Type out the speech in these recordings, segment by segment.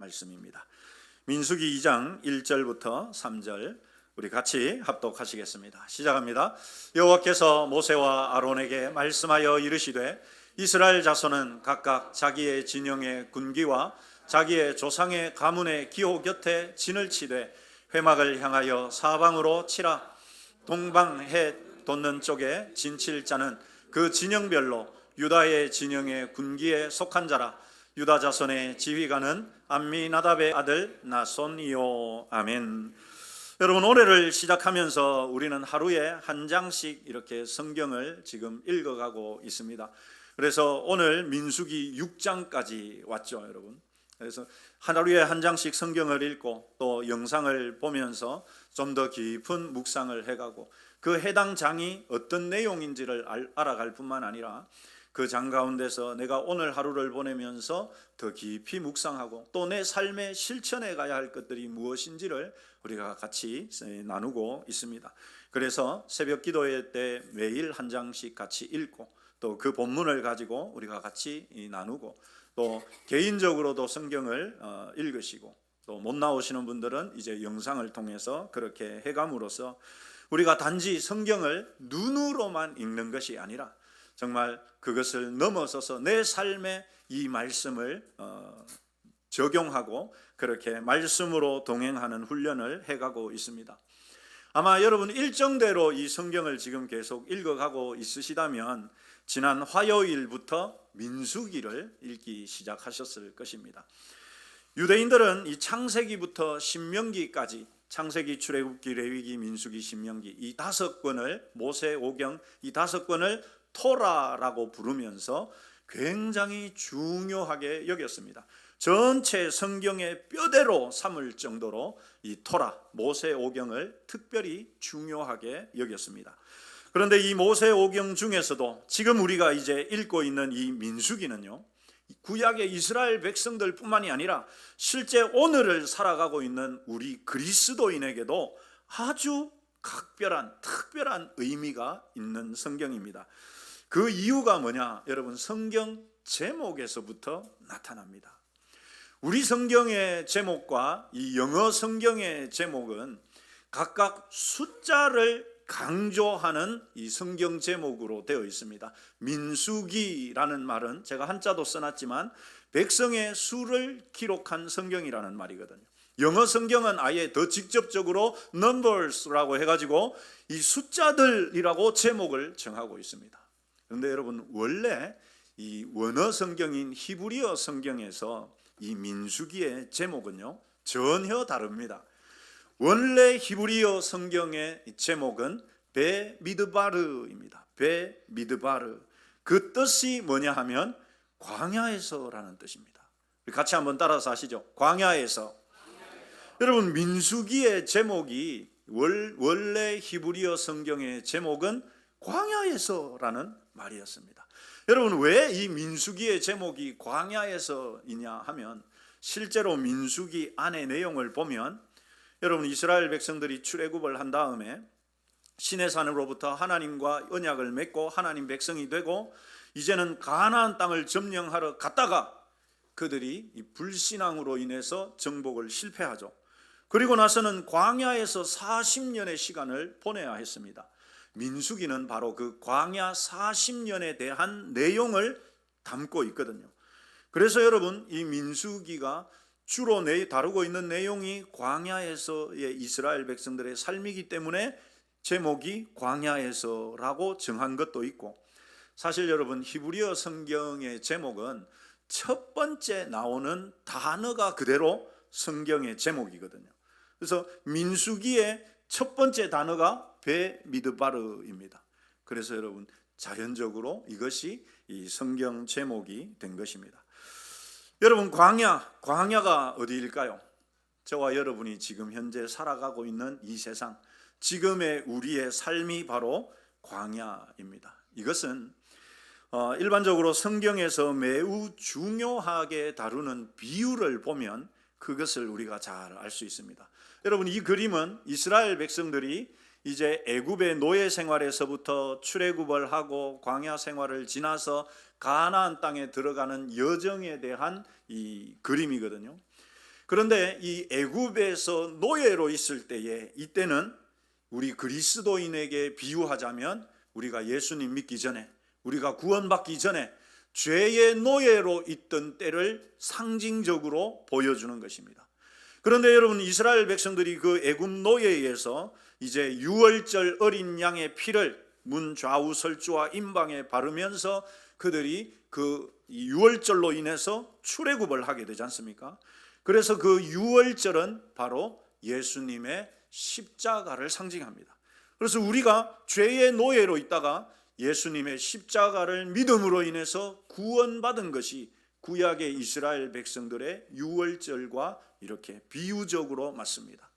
말씀입니다. 민수기 2장 1절부터 3절 우리 같이 합독하시겠습니다. 시작합니다. 여호와께서 모세와 아론에게 말씀하여 이르시되 이스라엘 자손은 각각 자기의 진영의 군기와 자기의 조상의 가문의 기호 곁에 진을 치되 회막을 향하여 사방으로 치라. 동방 해 돋는 쪽에 진칠 자는 그 진영별로 유다의 진영의 군기에 속한 자라. 유다 자손의 지휘관은 암미나답의 아들 나손이요. 아멘. 여러분, 올해를 시작하면서 우리는 하루에 한 장씩 이렇게 성경을 지금 읽어가고 있습니다. 그래서 오늘 민수기 6장까지 왔죠, 여러분. 그래서 하루에 한 장씩 성경을 읽고 또 영상을 보면서 좀 더 깊은 묵상을 해가고 그 해당 장이 어떤 내용인지를 알아갈 뿐만 아니라 그 장 가운데서 내가 오늘 하루를 보내면서 더 깊이 묵상하고 또 내 삶에 실천해 가야 할 것들이 무엇인지를 우리가 같이 나누고 있습니다. 그래서 새벽 기도회 때 매일 한 장씩 같이 읽고 또 그 본문을 가지고 우리가 같이 나누고 또 개인적으로도 성경을 읽으시고 또 못 나오시는 분들은 이제 영상을 통해서 그렇게 해감으로써 우리가 단지 성경을 눈으로만 읽는 것이 아니라 정말 그것을 넘어서서 내 삶에 이 말씀을 적용하고 그렇게 말씀으로 동행하는 훈련을 해가고 있습니다. 아마 여러분 일정대로 이 성경을 지금 계속 읽어가고 있으시다면 지난 화요일부터 민수기를 읽기 시작하셨을 것입니다. 유대인들은 이 창세기부터 신명기까지 창세기, 출애굽기, 레위기, 민수기, 신명기 이 5권을 모세오경 이 5권을 토라라고 부르면서 굉장히 중요하게 여겼습니다. 전체 성경의 뼈대로 삼을 정도로 이 토라, 모세오경을 특별히 중요하게 여겼습니다. 그런데 이 모세오경 중에서도 지금 우리가 이제 읽고 있는 이 민수기는요, 구약의 이스라엘 백성들 뿐만이 아니라 실제 오늘을 살아가고 있는 우리 그리스도인에게도 아주 특별한 의미가 있는 성경입니다. 그 이유가 뭐냐? 여러분, 성경 제목에서부터 나타납니다. 우리 성경의 제목과 이 영어 성경의 제목은 각각 숫자를 강조하는 이 성경 제목으로 되어 있습니다. 민수기라는 말은 제가 한자도 써놨지만 백성의 수를 기록한 성경이라는 말이거든요. 영어 성경은 아예 더 직접적으로 numbers라고 해가지고 이 숫자들이라고 제목을 정하고 있습니다. 그런데 여러분, 원래 이 원어 성경인 히브리어 성경에서 이 민수기의 제목은요 전혀 다릅니다. 원래 히브리어 성경의 제목은 베미드바르입니다. 베미드바르. 그 뜻이 뭐냐 하면 광야에서라는 뜻입니다. 같이 한번 따라서 하시죠. 광야에서. 여러분, 민수기의 제목이 원래 히브리어 성경의 제목은 광야에서라는 말이었습니다. 여러분, 왜 이 민수기의 제목이 광야에서이냐 하면 실제로 민수기 안의 내용을 보면 여러분, 이스라엘 백성들이 출애굽을 한 다음에 시내산으로부터 하나님과 언약을 맺고 하나님 백성이 되고 이제는 가나안 땅을 점령하러 갔다가 그들이 이 불신앙으로 인해서 정복을 실패하죠. 그리고 나서는 광야에서 40년의 시간을 보내야 했습니다. 민수기는 바로 그 광야 40년에 대한 내용을 담고 있거든요. 그래서 여러분, 이 민수기가 주로 다루고 있는 내용이 광야에서의 이스라엘 백성들의 삶이기 때문에 제목이 광야에서라고 정한 것도 있고, 사실 여러분, 히브리어 성경의 제목은 첫 번째 나오는 단어가 그대로 성경의 제목이거든요. 그래서 민수기의 첫 번째 단어가 베미드바르입니다. 그래서 여러분, 자연적으로 이것이 이 성경 제목이 된 것입니다. 여러분, 광야가 어디일까요? 저와 여러분이 지금 현재 살아가고 있는 이 세상, 지금의 우리의 삶이 바로 광야입니다. 이것은 일반적으로 성경에서 매우 중요하게 다루는 비유를 보면 그것을 우리가 잘 알 수 있습니다. 여러분, 이 그림은 이스라엘 백성들이 이제 애굽의 노예 생활에서부터 출애굽을 하고 광야 생활을 지나서 가나안 땅에 들어가는 여정에 대한 이 그림이거든요. 그런데 이 애굽에서 노예로 있을 때에, 이때는 우리 그리스도인에게 비유하자면 우리가 예수님 믿기 전에, 우리가 구원받기 전에 죄의 노예로 있던 때를 상징적으로 보여주는 것입니다. 그런데 여러분, 이스라엘 백성들이 그 애굽 노예에서 이제 유월절 어린 양의 피를 문 좌우 설주와 임방에 바르면서 그들이 그 유월절로 인해서 출애굽을 하게 되지 않습니까? 그래서 그 유월절은 바로 예수님의 십자가를 상징합니다. 그래서 우리가 죄의 노예로 있다가 예수님의 십자가를 믿음으로 인해서 구원받은 것이 구약의 이스라엘 백성들의 유월절과 이렇게 비유적으로 맞습니다.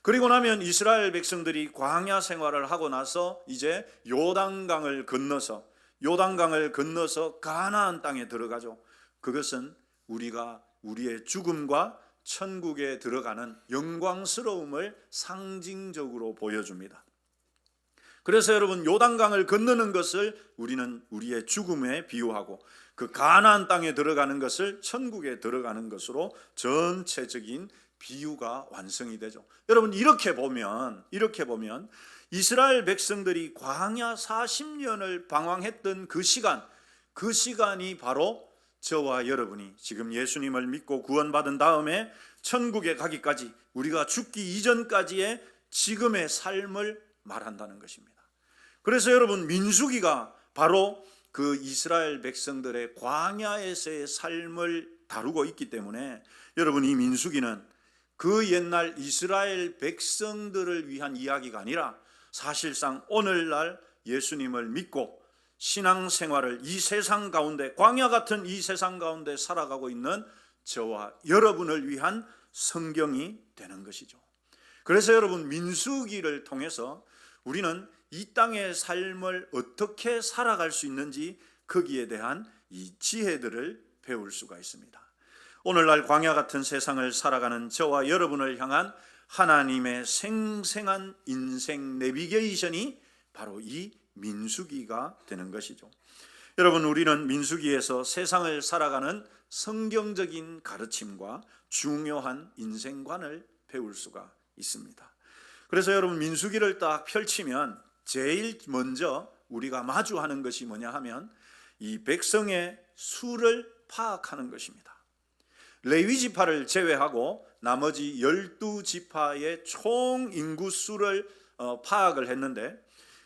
그리고 나면 이스라엘 백성들이 광야 생활을 하고 나서 이제 요단강을 건너서 가나안 땅에 들어가죠. 그것은 우리가 우리의 죽음과 천국에 들어가는 영광스러움을 상징적으로 보여줍니다. 그래서 여러분, 요단강을 건너는 것을 우리는 우리의 죽음에 비유하고, 그 가나안 땅에 들어가는 것을 천국에 들어가는 것으로 전체적인 비유가 완성이 되죠. 여러분, 이렇게 보면 이스라엘 백성들이 광야 40년을 방황했던 그 시간이 바로 저와 여러분이 지금 예수님을 믿고 구원받은 다음에 천국에 가기까지, 우리가 죽기 이전까지의 지금의 삶을 말한다는 것입니다. 그래서 여러분, 민수기가 바로 그 이스라엘 백성들의 광야에서의 삶을 다루고 있기 때문에 여러분, 이 민수기는 그 옛날 이스라엘 백성들을 위한 이야기가 아니라 사실상 오늘날 예수님을 믿고 신앙생활을 이 세상 가운데, 광야 같은 이 세상 가운데 살아가고 있는 저와 여러분을 위한 성경이 되는 것이죠. 그래서 여러분, 민수기를 통해서 우리는 이 땅의 삶을 어떻게 살아갈 수 있는지 거기에 대한 이 지혜들을 배울 수가 있습니다. 오늘날 광야 같은 세상을 살아가는 저와 여러분을 향한 하나님의 생생한 인생 내비게이션이 바로 이 민수기가 되는 것이죠. 여러분, 우리는 민수기에서 세상을 살아가는 성경적인 가르침과 중요한 인생관을 배울 수가 있습니다. 그래서 여러분, 민수기를 딱 펼치면 제일 먼저 우리가 마주하는 것이 뭐냐 하면 이 백성의 수를 파악하는 것입니다. 레위 지파를 제외하고 나머지 12지파의 총 인구 수를 파악을 했는데,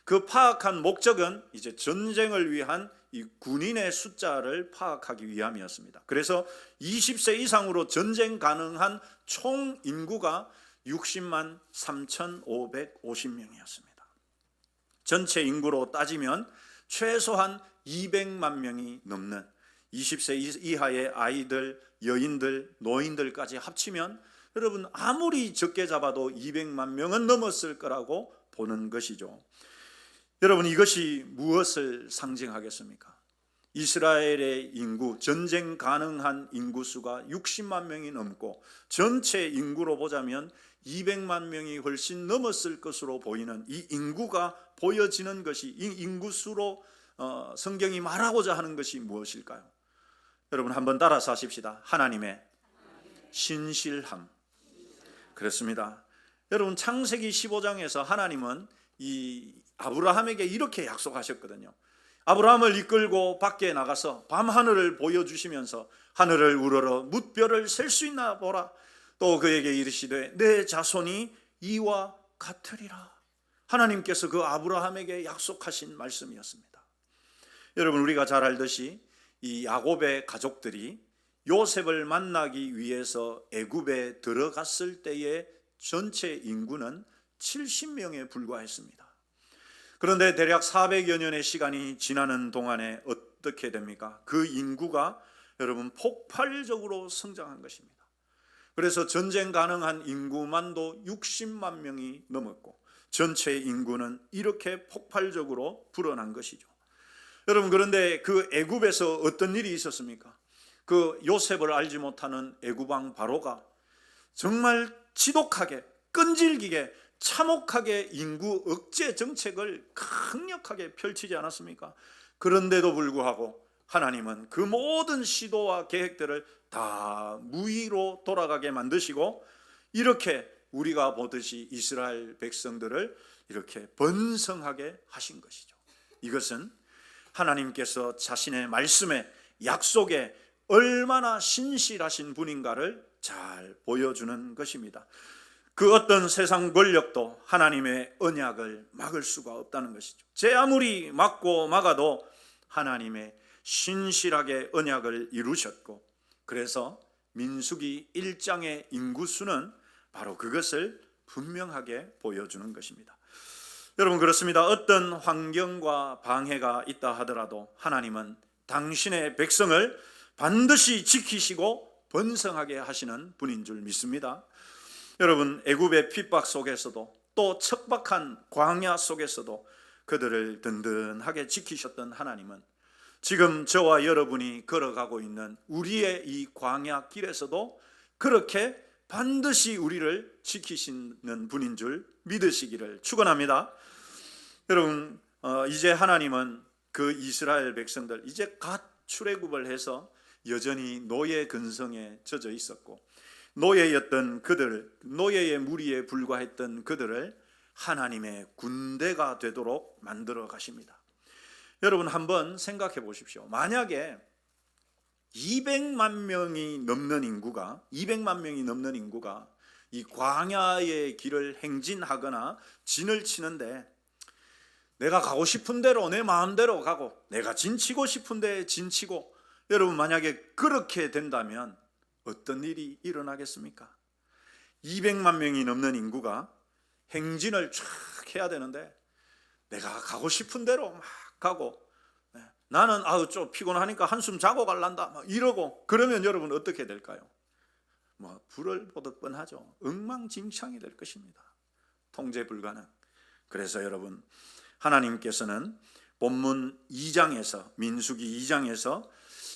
그 파악한 목적은 이제 전쟁을 위한 이 군인의 숫자를 파악하기 위함이었습니다. 그래서 20세 이상으로 전쟁 가능한 총 인구가 60만 3,550명이었습니다. 전체 인구로 따지면 최소한 200만 명이 넘는 20세 이하의 아이들, 여인들, 노인들까지 합치면 여러분, 아무리 적게 잡아도 200만 명은 넘었을 거라고 보는 것이죠. 여러분, 이것이 무엇을 상징하겠습니까? 이스라엘의 인구, 전쟁 가능한 인구수가 60만 명이 넘고 전체 인구로 보자면 200만 명이 훨씬 넘었을 것으로 보이는 이 인구가 보여지는 것이, 이 인구수로 성경이 말하고자 하는 것이 무엇일까요? 여러분, 한번 따라서 하십시다. 하나님의 신실함. 그렇습니다. 여러분, 창세기 15장에서 하나님은 이 아브라함에게 이렇게 약속하셨거든요. 아브라함을 이끌고 밖에 나가서 밤하늘을 보여주시면서 하늘을 우러러 뭇별을 셀 수 있나 보라. 또 그에게 이르시되 내 자손이 이와 같으리라. 하나님께서 그 아브라함에게 약속하신 말씀이었습니다. 여러분, 우리가 잘 알듯이 이 야곱의 가족들이 요셉을 만나기 위해서 애굽에 들어갔을 때의 전체 인구는 70명에 불과했습니다. 그런데 대략 400여 년의 시간이 지나는 동안에 어떻게 됩니까? 그 인구가 여러분 폭발적으로 성장한 것입니다. 그래서 전쟁 가능한 인구만도 60만 명이 넘었고 전체 인구는 이렇게 폭발적으로 불어난 것이죠. 여러분, 그런데 그 애굽에서 어떤 일이 있었습니까? 그 요셉을 알지 못하는 애굽 왕 바로가 정말 지독하게, 끈질기게, 참혹하게 인구 억제 정책을 강력하게 펼치지 않았습니까? 그런데도 불구하고 하나님은 그 모든 시도와 계획들을 다 무위로 돌아가게 만드시고 이렇게 우리가 보듯이 이스라엘 백성들을 이렇게 번성하게 하신 것이죠. 이것은 하나님께서 자신의 말씀에 약속에 얼마나 신실하신 분인가를 잘 보여주는 것입니다. 그 어떤 세상 권력도 하나님의 언약을 막을 수가 없다는 것이죠. 제 아무리 막고 막아도 하나님의 신실하게 언약을 이루셨고, 그래서 민수기 1장의 인구수는 바로 그것을 분명하게 보여주는 것입니다. 여러분, 그렇습니다. 어떤 환경과 방해가 있다 하더라도 하나님은 당신의 백성을 반드시 지키시고 번성하게 하시는 분인 줄 믿습니다. 여러분, 애굽의 핍박 속에서도 또 척박한 광야 속에서도 그들을 든든하게 지키셨던 하나님은 지금 저와 여러분이 걸어가고 있는 우리의 이 광야 길에서도 그렇게 반드시 우리를 지키시는 분인 줄 믿으시기를 축원합니다. 여러분, 이제 하나님은 그 이스라엘 백성들, 이제 갓 출애굽을 해서 여전히 노예 근성에 젖어 있었고 노예였던 그들, 노예의 무리에 불과했던 그들을 하나님의 군대가 되도록 만들어 가십니다. 여러분, 한번 생각해 보십시오. 만약에 200만 명이 넘는 인구가 이 광야의 길을 행진하거나 진을 치는데 내가 가고 싶은 대로 내 마음대로 가고 내가 진치고 싶은 데 진치고, 여러분, 만약에 그렇게 된다면 어떤 일이 일어나겠습니까? 200만 명이 넘는 인구가 행진을 쫙 해야 되는데 내가 가고 싶은 대로 막 가고, 나는 좀 피곤하니까 한숨 자고 갈란다 막 이러고, 그러면 여러분 어떻게 될까요? 불을 보듯 뻔하죠. 엉망진창이 될 것입니다. 통제 불가능. 그래서 여러분, 하나님께서는 본문 2장에서, 민수기 2장에서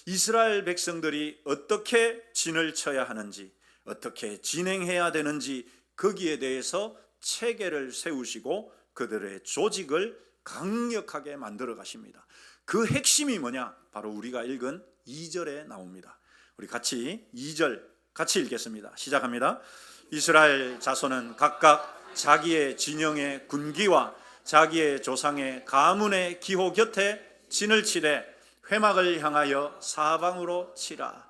이스라엘 백성들이 어떻게 진을 쳐야 하는지, 어떻게 진행해야 되는지 거기에 대해서 체계를 세우시고 그들의 조직을 강력하게 만들어 가십니다. 그 핵심이 뭐냐? 바로 우리가 읽은 2절에 나옵니다. 우리 같이 2절 같이 읽겠습니다. 시작합니다. 이스라엘 자손은 각각 자기의 진영의 군기와 자기의 조상의 가문의 기호 곁에 진을 치되 회막을 향하여 사방으로 치라.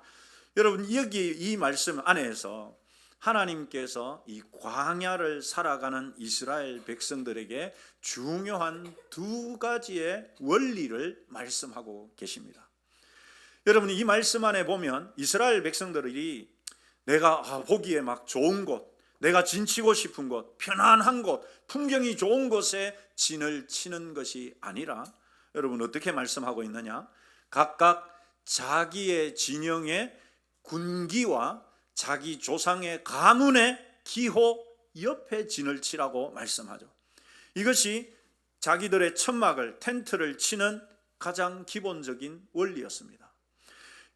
여러분, 여기 이 말씀 안에서 하나님께서 이 광야를 살아가는 이스라엘 백성들에게 중요한 두 가지의 원리를 말씀하고 계십니다. 여러분, 이 말씀 안에 보면 이스라엘 백성들이 내가 보기에 막 좋은 곳, 내가 진치고 싶은 곳, 편안한 곳, 풍경이 좋은 곳에 진을 치는 것이 아니라, 여러분 어떻게 말씀하고 있느냐? 각각 자기의 진영의 군기와 자기 조상의 가문의 기호 옆에 진을 치라고 말씀하죠. 이것이 자기들의 천막을, 텐트를 치는 가장 기본적인 원리였습니다.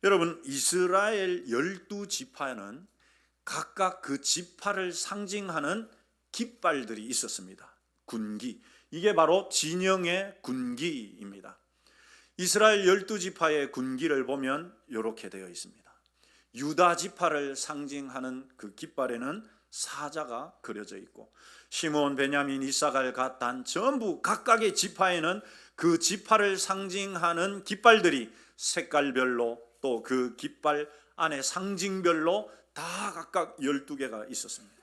여러분, 이스라엘 12지파는 각각 그 지파를 상징하는 깃발들이 있었습니다. 군기, 이게 바로 진영의 군기입니다. 이스라엘 12지파의 군기를 보면 이렇게 되어 있습니다. 유다 지파를 상징하는 그 깃발에는 사자가 그려져 있고, 시므온, 베냐민, 이사갈, 갓, 단 전부 각각의 지파에는 그 지파를 상징하는 깃발들이 색깔별로, 또 그 깃발 안에 상징별로 다 각각 12개가 있었습니다.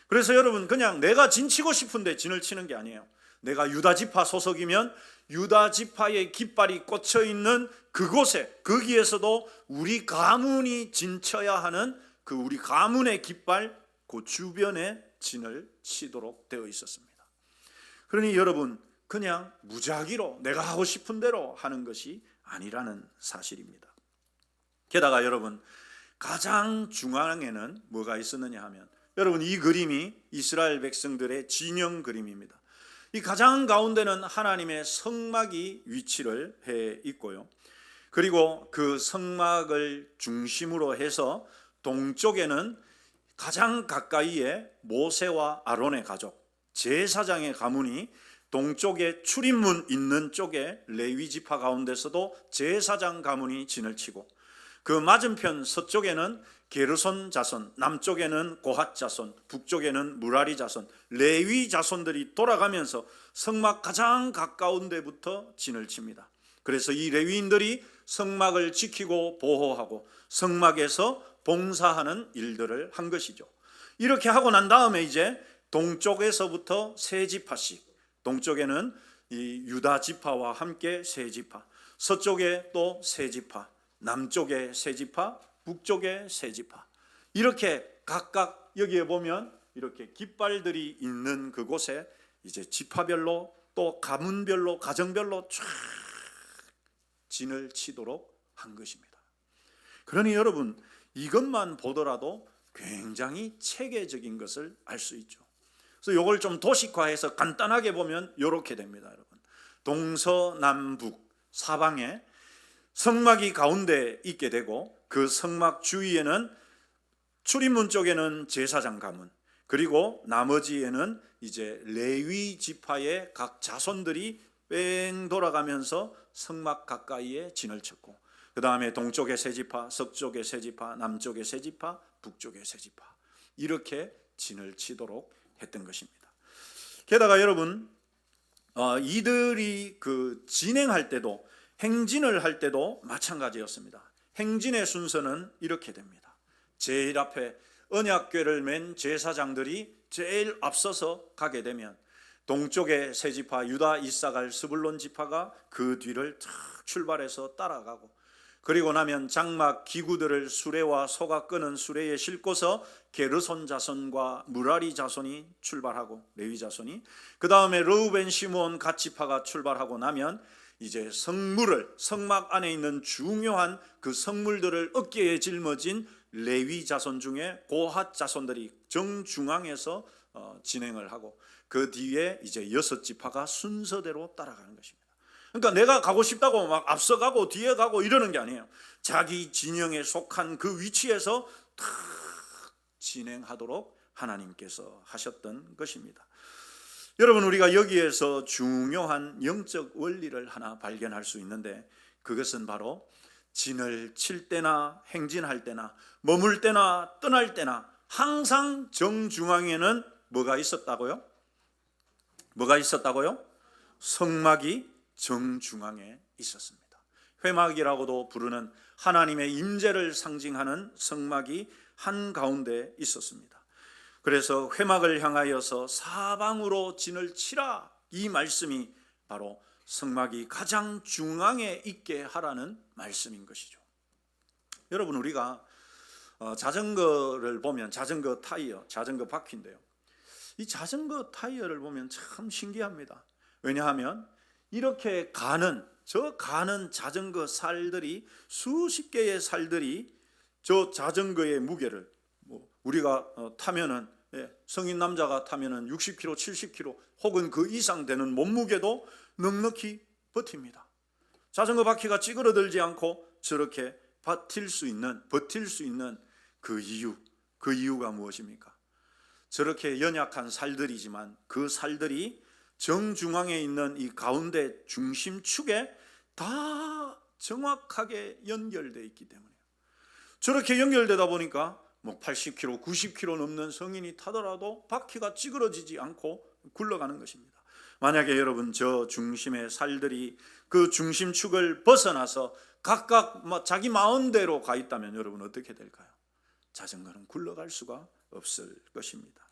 그래서 여러분, 그냥 내가 진치고 싶은데 진을 치는 게 아니에요. 내가 유다 지파 소속이면 유다 지파의 깃발이 꽂혀 있는 그곳에, 거기에서도 우리 가문이 진쳐야 하는 그 우리 가문의 깃발, 그 주변에 진을 치도록 되어 있었습니다. 그러니 여러분, 그냥 무작위로 내가 하고 싶은 대로 하는 것이 아니라는 사실입니다. 게다가 여러분, 가장 중앙에는 뭐가 있었느냐 하면, 여러분, 이 그림이 이스라엘 백성들의 진영 그림입니다. 이 가장 가운데는 하나님의 성막이 위치를 해 있고요. 그리고 그 성막을 중심으로 해서 동쪽에는 가장 가까이에 모세와 아론의 가족, 제사장의 가문이, 동쪽에 출입문 있는 쪽에 레위 지파 가운데서도 제사장 가문이 진을 치고, 그 맞은편 서쪽에는 게르손 자손, 남쪽에는 고핫 자손, 북쪽에는 무라리 자손, 레위 자손들이 돌아가면서 성막 가장 가까운 데부터 진을 칩니다. 그래서 이 레위인들이 성막을 지키고 보호하고 성막에서 봉사하는 일들을 한 것이죠. 이렇게 하고 난 다음에 이제 동쪽에서부터 세 지파씩, 동쪽에는 이 유다 지파와 함께 세 지파, 서쪽에 또 세 지파, 남쪽에 세 지파, 북쪽에 세 지파, 이렇게 각각 여기에 보면 이렇게 깃발들이 있는 그곳에 이제 지파별로 또 가문별로 가정별로 쫙 진을 치도록 한 것입니다. 그러니 여러분, 이것만 보더라도 굉장히 체계적인 것을 알 수 있죠. 그래서 이걸 좀 도식화해서 간단하게 보면 이렇게 됩니다. 여러분, 동서남북 사방에 성막이 가운데 있게 되고 그 성막 주위에는 출입문 쪽에는 제사장 가문, 그리고 나머지에는 이제 레위 지파의 각 자손들이 뺑 돌아가면서 성막 가까이에 진을 쳤고, 그 다음에 동쪽에 세 지파, 서쪽에 세 지파, 남쪽에 세 지파, 북쪽에 세 지파, 이렇게 진을 치도록 했던 것입니다. 게다가 여러분, 이들이 그 진행할 때도, 행진을 할 때도 마찬가지였습니다. 행진의 순서는 이렇게 됩니다. 제일 앞에 언약궤를 맨 제사장들이 제일 앞서서 가게 되면 동쪽의 세 지파 유다, 이사갈, 스불론 지파가 그 뒤를 탁 출발해서 따라가고, 그리고 나면 장막 기구들을 수레와 소가 끄는 수레에 싣고서 게르손 자손과 무라리 자손이 출발하고, 레위 자손이, 그 다음에 르우벤, 시므온, 갓 지파가 출발하고 나면 이제 성물을, 성막 안에 있는 중요한 그 성물들을 어깨에 짊어진 레위 자손 중에 고핫 자손들이 정중앙에서 진행을 하고, 그 뒤에 이제 여섯 지파가 순서대로 따라가는 것입니다. 그러니까 내가 가고 싶다고 막 앞서가고 뒤에 가고 이러는 게 아니에요. 자기 진영에 속한 그 위치에서 탁 진행하도록 하나님께서 하셨던 것입니다. 여러분, 우리가 여기에서 중요한 영적 원리를 하나 발견할 수 있는데, 그것은 바로 진을 칠 때나 행진할 때나 머물 때나 떠날 때나 항상 정중앙에는 뭐가 있었다고요? 뭐가 있었다고요? 성막이 정중앙에 있었습니다. 회막이라고도 부르는 하나님의 임재를 상징하는 성막이 한가운데 있었습니다. 그래서 회막을 향하여서 사방으로 진을 치라, 이 말씀이 바로 성막이 가장 중앙에 있게 하라는 말씀인 것이죠. 여러분, 우리가 자전거를 보면 자전거 타이어, 자전거 바퀴인데요, 이 자전거 타이어를 보면 참 신기합니다. 왜냐하면 이렇게 가는 자전거 살들이, 수십 개의 살들이 저 자전거의 무게를, 우리가 타면은, 성인 남자가 타면은 60kg, 70kg 혹은 그 이상 되는 몸무게도 넉넉히 버팁니다. 자전거 바퀴가 찌그러들지 않고 저렇게 버틸 수 있는 그 이유가 무엇입니까? 저렇게 연약한 살들이지만 그 살들이 정중앙에 있는 이 가운데 중심축에 다 정확하게 연결되어 있기 때문이에요. 저렇게 연결되다 보니까 80kg, 90kg 넘는 성인이 타더라도 바퀴가 찌그러지지 않고 굴러가는 것입니다. 만약에 여러분, 저 중심의 살들이 그 중심축을 벗어나서 각각 자기 마음대로 가 있다면 여러분 어떻게 될까요? 자전거는 굴러갈 수가 없을 것입니다.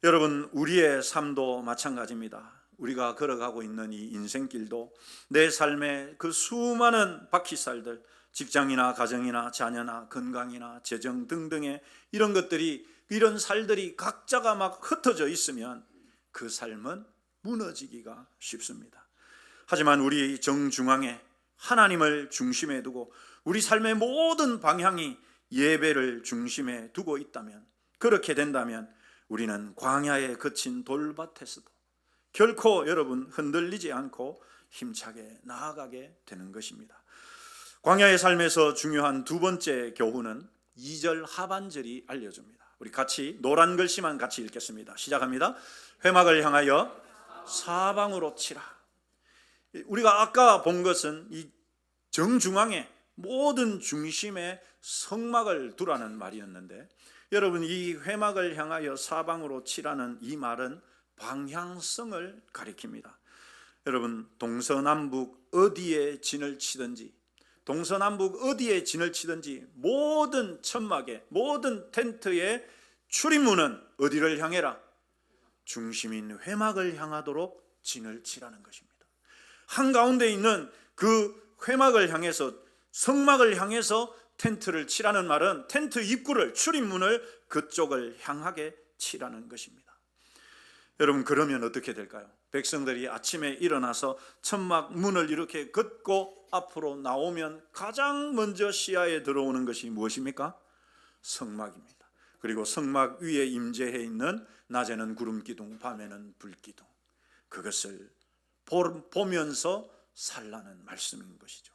여러분, 우리의 삶도 마찬가지입니다. 우리가 걸어가고 있는 이 인생길도 내 삶의 그 수많은 바퀴살들, 직장이나 가정이나 자녀나 건강이나 재정 등등의 이런 것들이, 이런 살들이 각자가 막 흩어져 있으면 그 삶은 무너지기가 쉽습니다. 하지만 우리 정중앙에 하나님을 중심에 두고 우리 삶의 모든 방향이 예배를 중심에 두고 있다면, 그렇게 된다면 우리는 광야에 거친 돌밭에서도 결코 여러분 흔들리지 않고 힘차게 나아가게 되는 것입니다. 광야의 삶에서 중요한 두 번째 교훈은 2절 하반절이 알려줍니다. 우리 같이 노란 글씨만 같이 읽겠습니다. 시작합니다. 회막을 향하여 사방으로 치라. 우리가 아까 본 것은 이 정중앙에 모든 중심에 성막을 두라는 말이었는데, 여러분, 이 회막을 향하여 사방으로 칠하는 이 말은 방향성을 가리킵니다. 여러분, 동서남북 어디에 진을 치든지, 동서남북 어디에 진을 치든지 모든 천막에, 모든 텐트의 출입문은 어디를 향해라? 중심인 회막을 향하도록 진을 치라는 것입니다. 한가운데 있는 그 회막을 향해서, 성막을 향해서 텐트를 치라는 말은 텐트 입구를, 출입문을 그쪽을 향하게 치라는 것입니다. 여러분, 그러면 어떻게 될까요? 백성들이 아침에 일어나서 천막 문을 이렇게 걷고 앞으로 나오면 가장 먼저 시야에 들어오는 것이 무엇입니까? 성막입니다. 그리고 성막 위에 임재해 있는 낮에는 구름기둥, 밤에는 불기둥, 그것을 보면서 살라는 말씀인 것이죠.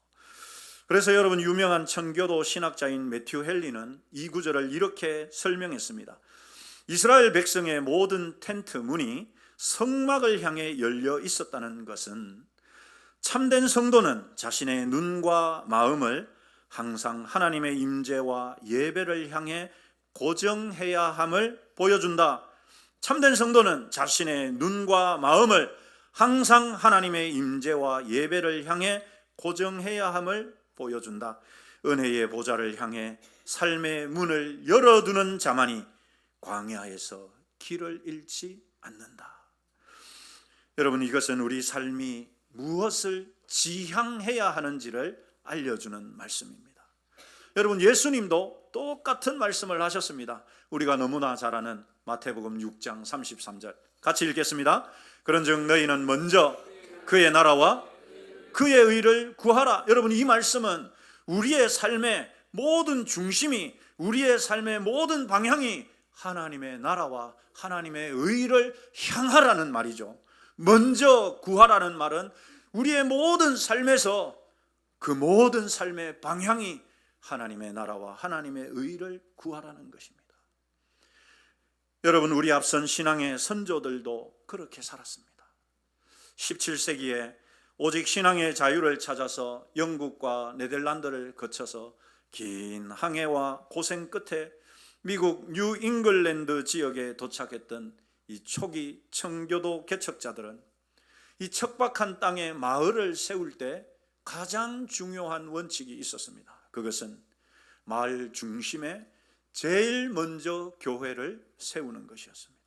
그래서 여러분, 유명한 천교도 신학자인 매튜 헨리는 이 구절을 이렇게 설명했습니다. 이스라엘 백성의 모든 텐트 문이 성막을 향해 열려 있었다는 것은 참된 성도는 자신의 눈과 마음을 항상 하나님의 임재와 예배를 향해 고정해야 함을 보여준다. 참된 성도는 자신의 눈과 마음을 항상 하나님의 임재와 예배를 향해 고정해야 함을 보여준다. 은혜의 보좌를 향해 삶의 문을 열어두는 자만이 광야에서 길을 잃지 않는다. 여러분, 이것은 우리 삶이 무엇을 지향해야 하는지를 알려주는 말씀입니다. 여러분, 예수님도 똑같은 말씀을 하셨습니다. 우리가 너무나 잘 아는 마태복음 6장 33절 같이 읽겠습니다. 그런즉 너희는 먼저 그의 나라와 그의 의를 구하라. 여러분, 이 말씀은 우리의 삶의 모든 중심이, 우리의 삶의 모든 방향이 하나님의 나라와 하나님의 의를 향하라는 말이죠. 먼저 구하라는 말은 우리의 모든 삶에서 그 모든 삶의 방향이 하나님의 나라와 하나님의 의를 구하라는 것입니다. 여러분, 우리 앞선 신앙의 선조들도 그렇게 살았습니다. 17세기에 오직 신앙의 자유를 찾아서 영국과 네덜란드를 거쳐서 긴 항해와 고생 끝에 미국 뉴 잉글랜드 지역에 도착했던 이 초기 청교도 개척자들은 이 척박한 땅에 마을을 세울 때 가장 중요한 원칙이 있었습니다. 그것은 마을 중심에 제일 먼저 교회를 세우는 것이었습니다.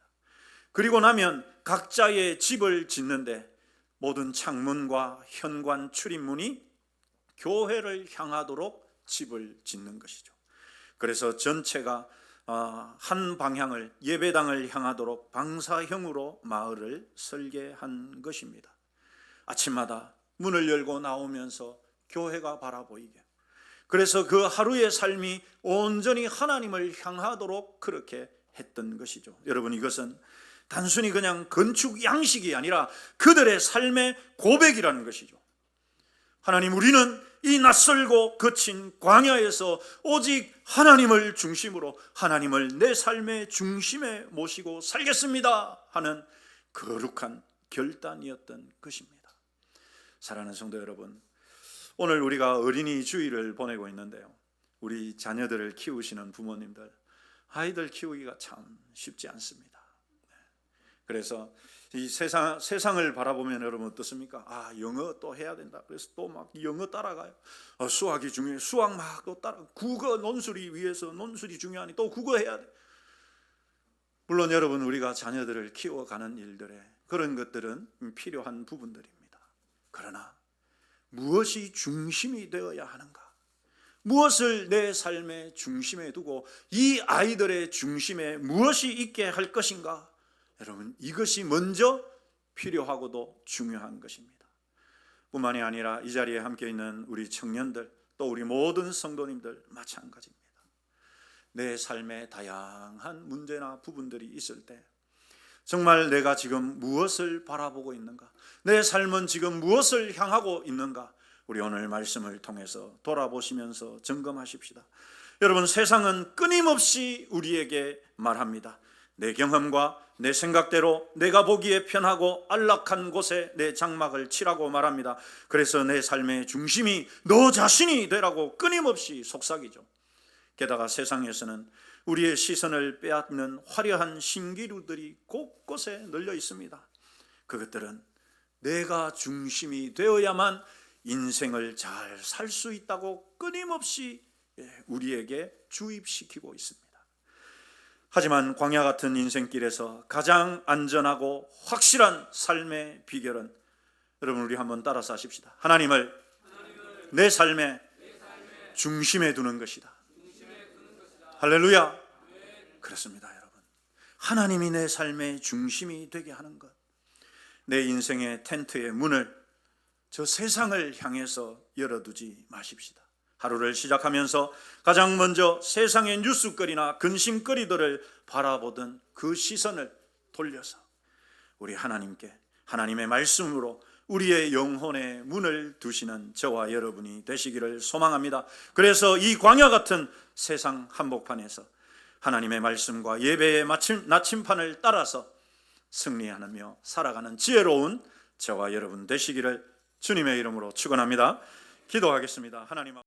그리고 나면 각자의 집을 짓는데 모든 창문과 현관 출입문이 교회를 향하도록 집을 짓는 것이죠. 그래서 전체가 한 방향을, 예배당을 향하도록 방사형으로 마을을 설계한 것입니다. 아침마다 문을 열고 나오면서 교회가 바라보이게, 그래서 그 하루의 삶이 온전히 하나님을 향하도록 그렇게 했던 것이죠. 여러분, 이것은 단순히 그냥 건축 양식이 아니라 그들의 삶의 고백이라는 것이죠. 하나님, 우리는 이 낯설고 거친 광야에서 오직 하나님을 중심으로, 하나님을 내 삶의 중심에 모시고 살겠습니다 하는 거룩한 결단이었던 것입니다. 사랑하는 성도 여러분, 오늘 우리가 어린이 주일을 보내고 있는데요, 우리 자녀들을 키우시는 부모님들, 아이들 키우기가 참 쉽지 않습니다. 그래서 이 세상을 바라보면 여러분 어떻습니까? 영어 또 해야 된다. 그래서 또 막 영어 따라가요. 수학이 중요해. 수학 막 또 따라. 국어 논술이 위해서 논술이 중요하니 또 국어 해야 돼. 물론 여러분, 우리가 자녀들을 키워가는 일들에 그런 것들은 필요한 부분들입니다. 그러나 무엇이 중심이 되어야 하는가? 무엇을 내 삶의 중심에 두고 이 아이들의 중심에 무엇이 있게 할 것인가? 여러분, 이것이 먼저 필요하고도 중요한 것입니다. 뿐만이 아니라 이 자리에 함께 있는 우리 청년들, 또 우리 모든 성도님들 마찬가지입니다. 내 삶에 다양한 문제나 부분들이 있을 때 정말 내가 지금 무엇을 바라보고 있는가? 내 삶은 지금 무엇을 향하고 있는가? 우리 오늘 말씀을 통해서 돌아보시면서 점검하십시다. 여러분, 세상은 끊임없이 우리에게 말합니다. 내 경험과 내 생각대로 내가 보기에 편하고 안락한 곳에 내 장막을 치라고 말합니다. 그래서 내 삶의 중심이 너 자신이 되라고 끊임없이 속삭이죠. 게다가 세상에서는 우리의 시선을 빼앗는 화려한 신기루들이 곳곳에 널려 있습니다. 그것들은 내가 중심이 되어야만 인생을 잘 살 수 있다고 끊임없이 우리에게 주입시키고 있습니다. 하지만 광야 같은 인생길에서 가장 안전하고 확실한 삶의 비결은, 여러분 우리 한번 따라서 하십시다. 하나님을 내 삶의 중심에 두는 것이다. 할렐루야. 그렇습니다, 여러분. 하나님이 내 삶의 중심이 되게 하는 것. 내 인생의 텐트의 문을 저 세상을 향해서 열어두지 마십시다. 하루를 시작하면서 가장 먼저 세상의 뉴스거리나 근심거리들을 바라보던 그 시선을 돌려서 우리 하나님께, 하나님의 말씀으로 우리의 영혼의 문을 두시는 저와 여러분이 되시기를 소망합니다. 그래서 이 광야 같은 세상 한복판에서 하나님의 말씀과 예배의 나침판을 따라서 승리하며 살아가는 지혜로운 저와 여러분 되시기를 주님의 이름으로 축원합니다. 기도하겠습니다. 하나님